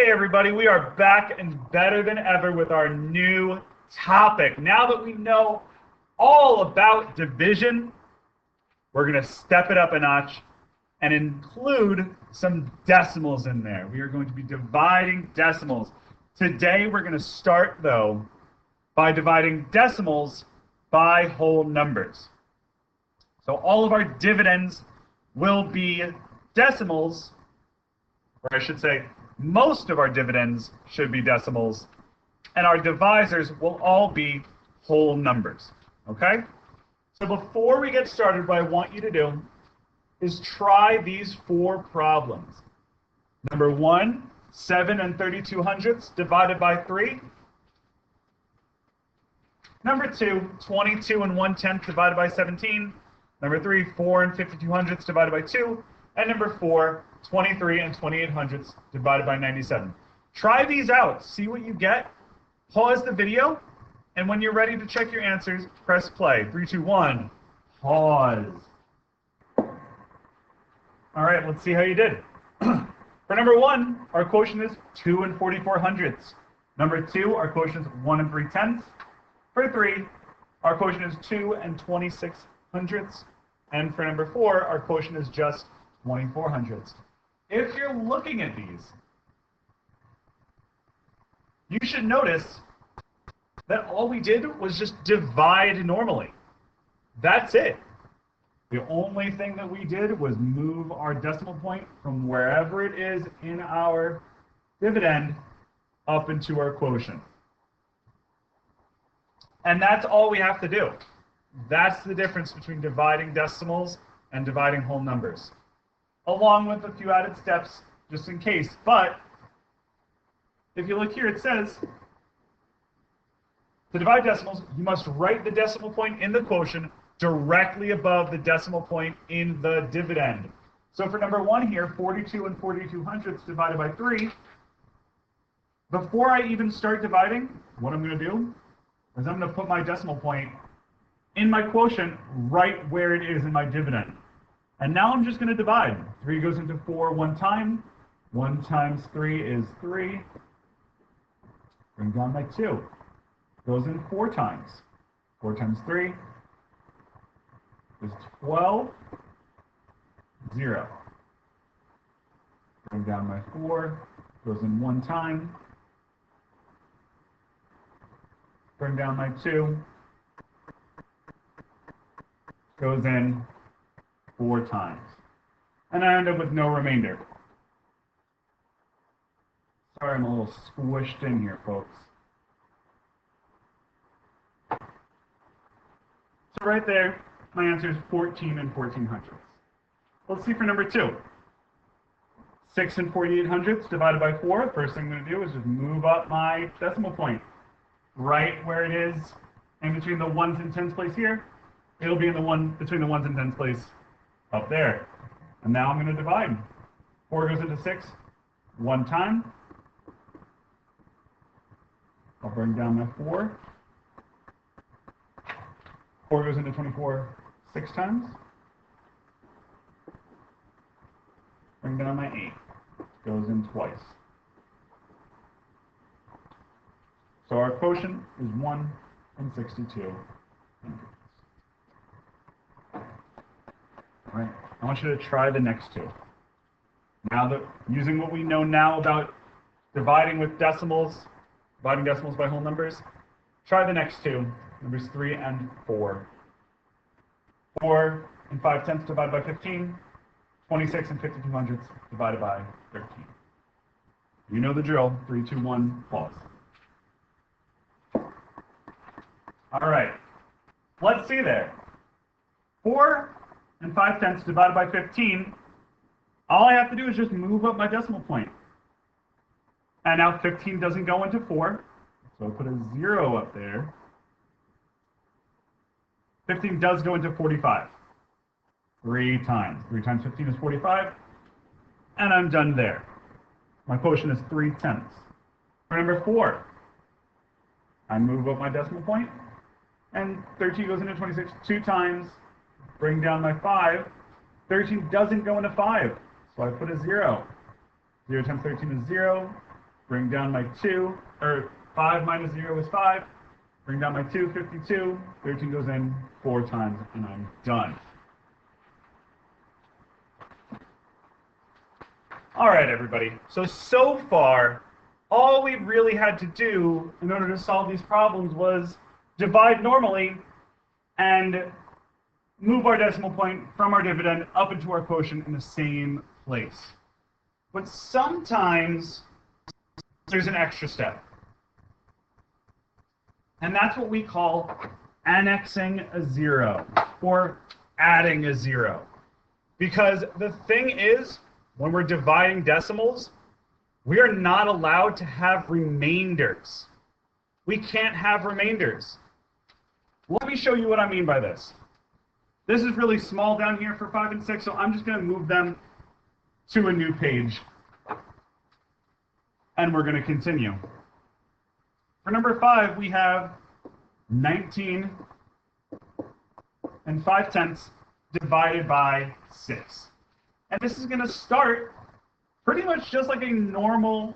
Hey everybody, we are back and better than ever with our new topic. Now that we know all about division, we're going to step it up a notch and include some decimals in there. We are going to be dividing decimals. Today we're going to start though by dividing decimals by whole numbers. So all of our dividends will be decimals, or I should say most of our dividends should be decimals, and our divisors will all be whole numbers, okay? So before we get started, what I want you to do is try these four problems. Number 1, 7 32/100 divided by 3. Number 2, 22 1/10 divided by 17. Number 3, 4 52/100 divided by 2. And number 4, 23 28/100 divided by 97. Try these out. See what you get. Pause the video. And when you're ready to check your answers, press play. 3, 2, 1. Pause. All right, let's see how you did. For number 1, our quotient is 2 44/100. Number 2, our quotient is 1 3/10. For 3, our quotient is 2 26/100. And for number 4, our quotient is just 24/100. If you're looking at these, you should notice that all we did was just divide normally. That's it. The only thing that we did was move our decimal point from wherever it is in our dividend up into our quotient. And that's all we have to do. That's the difference between dividing decimals and dividing whole numbers, along with a few added steps just in case. But if you look here, it says to divide decimals, you must write the decimal point in the quotient directly above the decimal point in the dividend. So for number 1 here, 42 42/100 divided by 3, before I even start dividing, what I'm going to do is I'm going to put my decimal point in my quotient right where it is in my dividend. And now I'm just going to divide. 3 goes into 4 one time. 1 times 3 is 3. Bring down my 2. Goes in 4 times. 4 times 3 is 12. 0. Bring down my 4. Goes in 1 time. Bring down my 2. Goes in 4 times. And I end up with no remainder. Sorry, I'm a little squished in here, folks. So right there, my answer is 14 14/100. Let's see for number 2. 6 48/100 divided by 4. First thing I'm going to do is just move up my decimal point right where it is in between the 1s and 10s place here. It'll be in the between the 1s and 10s place up there. And now I'm going to divide. 4 goes into 6 1 time. I'll bring down my 4. 4 goes into 24 6 times. Bring down my 8. Goes in twice. So our quotient is 1 62. All right, I want you to try the next 2. Now that using what we know now about dividing with decimals, dividing decimals by whole numbers, try the next 2, numbers 3 and 4. 4 5/10 divided by 15, 26 52/100 divided by 13. You know the drill. 3, 2, 1, pause. All right, let's see there. 4 5/10 divided by 15, all I have to do is just move up my decimal point. And now 15 doesn't go into 4, so I'll put a 0 up there. 15 does go into 45. 3 times. 3 times 15 is 45, and I'm done there. My quotient is 3/10. For number 4, I move up my decimal point, and 13 goes into 26 2 times. Bring down my 5. 13 doesn't go into 5, so I put a 0. 0 times 13 is 0. bring down my 2, or 5 minus 0 is 5. Bring down my 2, 52. 13 goes in 4 times, and I'm done. All right, everybody. So far, all we really had to do in order to solve these problems was divide normally and move our decimal point from our dividend up into our quotient in the same place. But sometimes there's an extra step. And that's what we call annexing a 0 or adding a 0. Because the thing is, when we're dividing decimals, we are not allowed to have remainders. We can't have remainders. Let me show you what I mean by this. This is really small down here for 5 and 6, so I'm just going to move them to a new page. And we're going to continue. For number 5, we have 19 and 5/10 divided by 6. And this is going to start pretty much just like a normal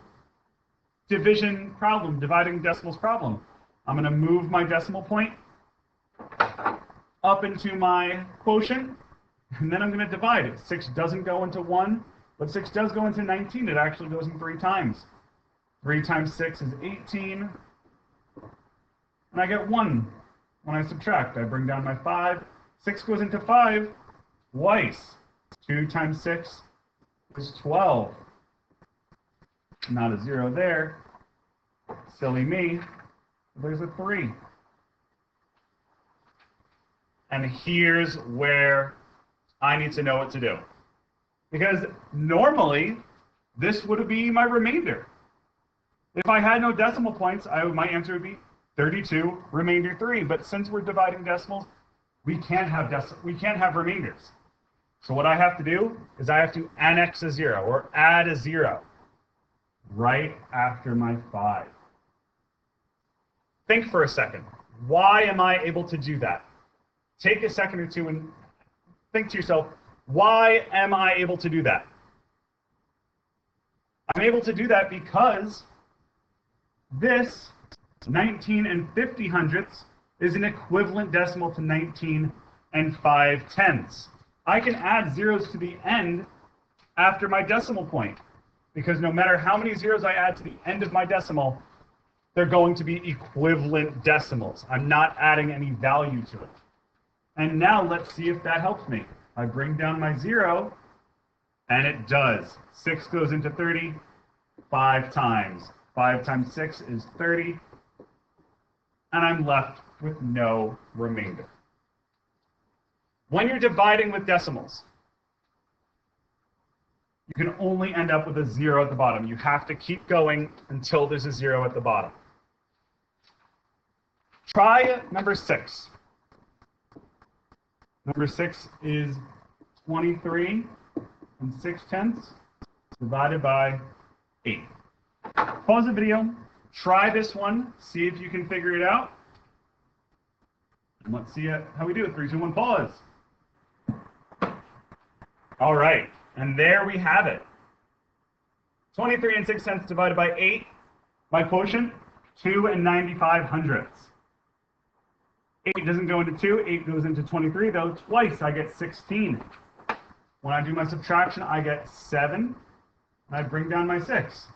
division problem, dividing decimals problem. I'm going to move my decimal point up into my quotient, and then I'm going to divide it. 6 doesn't go into 1, but 6 does go into 19. It actually goes in 3 times. 3 times 6 is 18. And I get 1 when I subtract. I bring down my 5. 6 goes into 5 twice. 2 times 6 is 12. Not a 0 there. Silly me. There's a 3. And here's where I need to know what to do. Because normally, this would be my remainder. If I had no decimal points, my answer would be 32, remainder 3. But since we're dividing decimals, we can't have remainders. So what I have to do is I have to annex a 0 or add a 0 right after my 5. Think for a second. Why am I able to do that? Take a second or two and think to yourself, why am I able to do that? I'm able to do that because this 19 and 50 hundredths is an equivalent decimal to 19 and 5/10. I can add zeros to the end after my decimal point, because no matter how many zeros I add to the end of my decimal, they're going to be equivalent decimals. I'm not adding any value to it. And now let's see if that helps me. I bring down my 0, and it does. 6 goes into 30 5 times. 5 times 6 is 30, and I'm left with no remainder. When you're dividing with decimals, you can only end up with a 0 at the bottom. You have to keep going until there's a 0 at the bottom. Try number 6. Number 6 is 23 and 6/10 divided by 8. Pause the video, try this one, see if you can figure it out. And let's see how we do it. 3, 2, 1, pause. All right, and there we have it. 23 and 6/10 divided by 8. My quotient, 2 and 95 hundredths. 8 doesn't go into 2, 8 goes into 23, though twice I get 16. When I do my subtraction, I get 7, and I bring down my 6.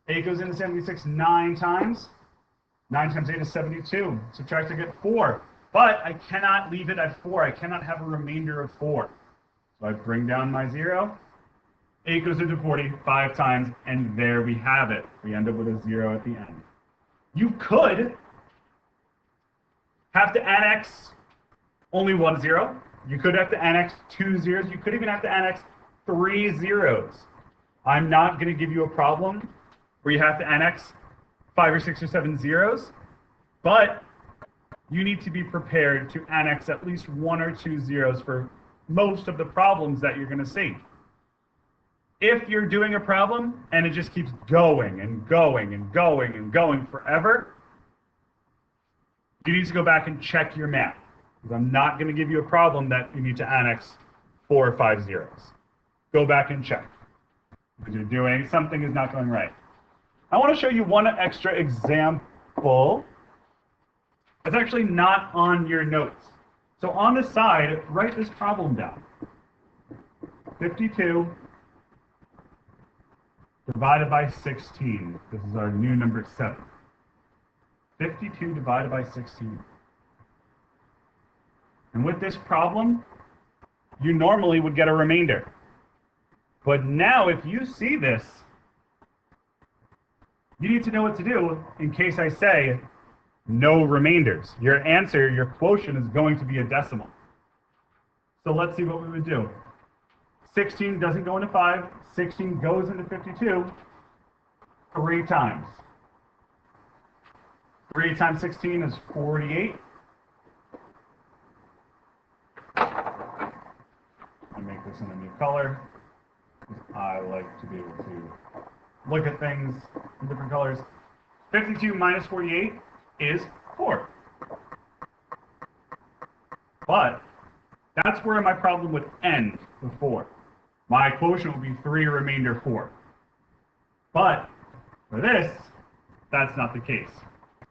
8 goes into 76 9 times. 9 times 8 is 72. Subtract, I get 4. But I cannot leave it at 4. I cannot have a remainder of 4. So I bring down my 0. 8 goes into 40 5 times, and there we have it. We end up with a 0 at the end. You could have to annex only 1 0. You could have to annex 2 zeros. You could even have to annex 3 zeros. I'm not going to give you a problem where you have to annex 5 or 6 or 7 zeros, but you need to be prepared to annex at least 1 or 2 zeros for most of the problems that you're going to see. If you're doing a problem and it just keeps going and going and going and going forever, you need to go back and check your math, because I'm not going to give you a problem that you need to annex 4 or 5 zeros. Go back and check, because you're doing something is not going right. I want to show you one extra example. It's actually not on your notes. So on the side, write this problem down. 52 divided by 16. This is our new number 7. 52 divided by 16. And with this problem, you normally would get a remainder. But now if you see this, you need to know what to do in case I say no remainders. Your answer, your quotient is going to be a decimal. So let's see what we would do. 16 doesn't go into 5. 16 goes into 52 3 times. 3 times 16 is 48. I'll make this in a new color. I like to be able to look at things in different colors. 52 minus 48 is 4. But that's where my problem would end before. My quotient would be 3 remainder 4. But for this, that's not the case.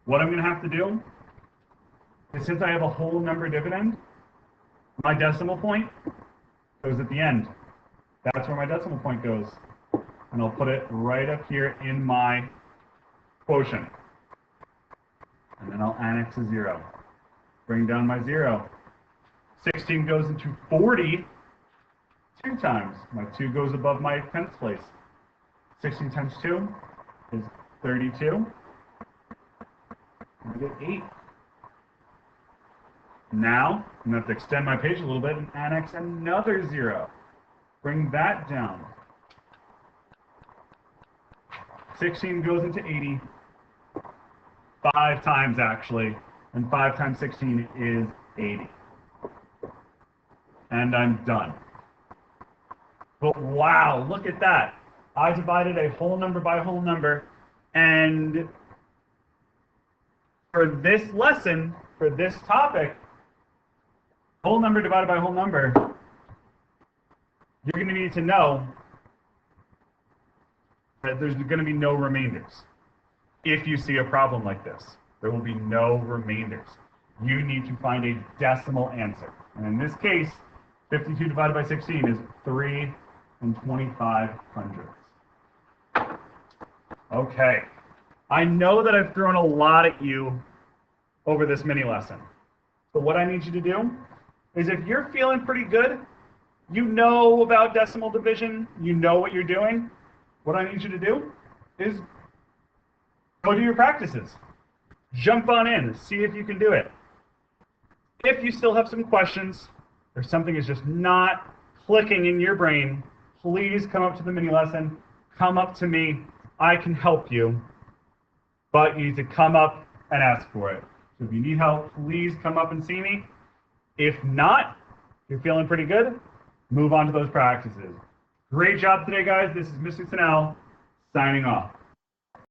What I'm going to have to do is, since I have a whole number dividend, my decimal point goes at the end. That's where my decimal point goes. And I'll put it right up here in my quotient. And then I'll annex a 0. Bring down my 0. 16 goes into 40 2 times. My 2 goes above my tens place. 16 times 2 is 32. I get 8. Now, I'm going to have to extend my page a little bit and annex another 0. Bring that down. 16 goes into 80. 5 times, actually. And 5 times 16 is 80. And I'm done. But wow, look at that. I divided a whole number by a whole number. And for this lesson, for this topic, whole number divided by whole number, you're going to need to know that there's going to be no remainders. If you see a problem like this, there will be no remainders. You need to find a decimal answer. And in this case, 52 divided by 16 is 3 25/100. Okay. I know that I've thrown a lot at you over this mini lesson. So what I need you to do is, if you're feeling pretty good, you know about decimal division, you know what you're doing, what I need you to do is go do your practices. Jump on in, see if you can do it. If you still have some questions, or something is just not clicking in your brain, please come up to the mini lesson, come up to me, I can help you, but you need to come up and ask for it. So if you need help, please come up and see me. If not, if you're feeling pretty good, move on to those practices. Great job today, guys. This is Mr. Snell signing off.